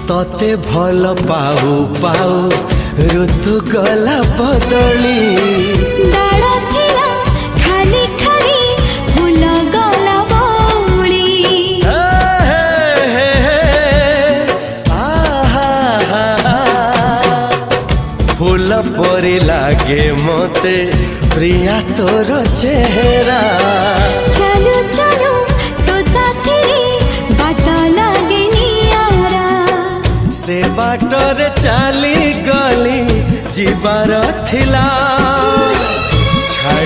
तते भल पाऊ पाऊ ऋतु गला बदली डाळ थिला खाली खाली फूल गला बौली फूल परी लागे मते प्रिया तोर चेहरा चलू चलू तो साथी बाट लागे नियारा से बाटरे चली गली जीवार थिला